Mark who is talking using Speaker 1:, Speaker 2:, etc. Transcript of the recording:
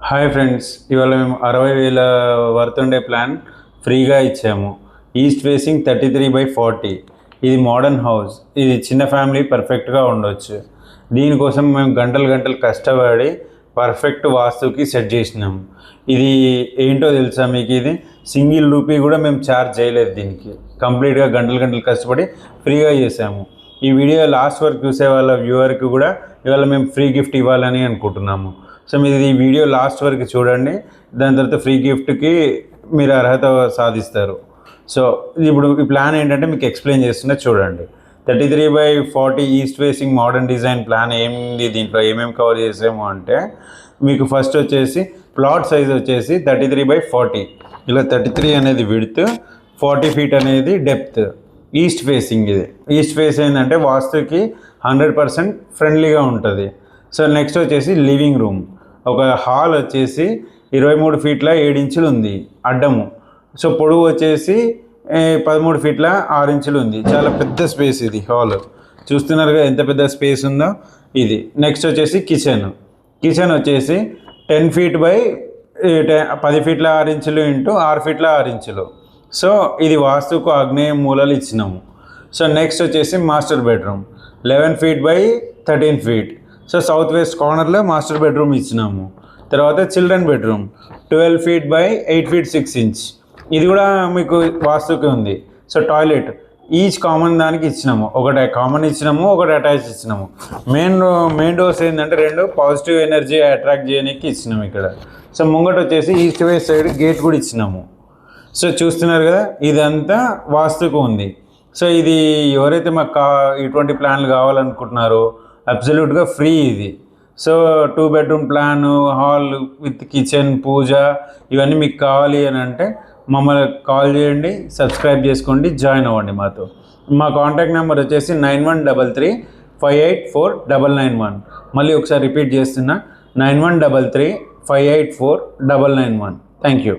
Speaker 1: Hi friends, ఇవాళ మేము 60,000 worth ఉండే ప్లాన్ ఫ్రీగా ఇచ్చాము. East facing 33/40. ఇది మోడర్న్ హౌస్. ఇది చిన్న ఫ్యామిలీ పర్ఫెక్ట్గా ఉండొచ్చు. దీనికోసం మేము గంటలు కష్టపడి పర్ఫెక్ట్ వాస్తుకి సెట్ చేసినాము. ఇది ఏంటో తెలుసా మీకు? ఇది సింగిల్ రూపీ కూడా మేము ఛార్జ్ చేయలేదు. దీనికి కంప్లీట్గా గంటలు కష్టపడి ఫ్రీగా చేసాము. ఈ వీడియో లాస్ట్ వరకు చూసే వాళ్ళ వ్యూవర్కి కూడా ఇవాళ మేము ఫ్రీ గిఫ్ట్ ఇవ్వాలని అనుకుంటున్నాము. సో మీరు ఈ వీడియో లాస్ట్ వరకు చూడండి. దాని తర్వాత ఫ్రీ గిఫ్ట్కి మీరు అర్హత సాధిస్తారు. సో ఇప్పుడు ఈ ప్లాన్ ఏంటంటే మీకు ఎక్స్ప్లెయిన్ చేస్తున్నా, చూడండి. 33/40 east facing modern design plan ఏంది, దీంట్లో ఏమేమి కవర్ చేసాము అంటే, మీకు ఫస్ట్ వచ్చేసి ప్లాట్ సైజ్ వచ్చేసి 33/40. ఇలా 33 అనేది విడ్త్, 40 ఫీట్ అనేది డెప్త్. East facing. ఇది ఈస్ట్ ఫేస్ ఏంటంటే వాస్తుకి 100% ఫ్రెండ్లీగా ఉంటుంది. సో నెక్స్ట్ వచ్చేసి లివింగ్ రూమ్. ఒక హాల్ వచ్చేసి 23 ఫీట్ల 7 ఇంచులు ఉంది అడ్డము. సో పొడవు వచ్చేసి 13 ఫీట్ల 6 ఇంచులు ఉంది. చాలా పెద్ద స్పేస్ ఇది. హాల్ చూస్తున్నారుగా ఎంత పెద్ద స్పేస్ ఉందో ఇది. నెక్స్ట్ వచ్చేసి కిచెన్ వచ్చేసి 10 ఫీట్ బై 10 ఫీట్ల 6 ఇంచులు ఇంటూ 6 ఫీట్ల 6 ఇంచులు. సో ఇది వాస్తుకు ఆగ్నేయ మూలలు ఇచ్చినాము. సో నెక్స్ట్ వచ్చేసి master bedroom 11 feet by 13 feet. So south west కార్నర్లో మాస్టర్ బెడ్రూమ్ ఇచ్చినాము. తర్వాత children bedroom 12 feet by 8 feet 6 inch. ఇది కూడా మీకు వాస్తుకి ఉంది. సో టాయిలెట్ ఈచ్ కామన్ దానికి ఇచ్చినాము. ఒకటి కామన్ ఇచ్చినాము, ఒకటి అటాచ్ ఇచ్చినాము. మెయిన్ డోర్స్ ఏంటంటే 2 పాజిటివ్ ఎనర్జీ అట్రాక్ట్ చేయడానికి ఇచ్చినాము ఇక్కడ. సో ముంగట వచ్చేసి ఈస్ట్ వెస్ట్ సైడ్ గేట్ కూడా ఇచ్చినాము. సో చూస్తున్నారు కదా, ఇదంతా వాస్తుకు ఉంది. సో ఇది ఎవరైతే మాకు ఇటువంటి ప్లాన్లు కావాలనుకుంటున్నారో అబ్సల్యూట్గా ఫ్రీ ఇది. So 2 bedroom plan, hall with kitchen, puja ఇవన్నీ మీకు కావాలి అని అంటే మమ్మల్ని కాల్ చేయండి, సబ్స్క్రైబ్ చేసుకోండి, జాయిన్ అవ్వండి మాతో. మా కాంటాక్ట్ నెంబర్ వచ్చేసి 9133584991. మళ్ళీ ఒకసారి రిపీట్ చేస్తున్నా, 9133584991. Thank you.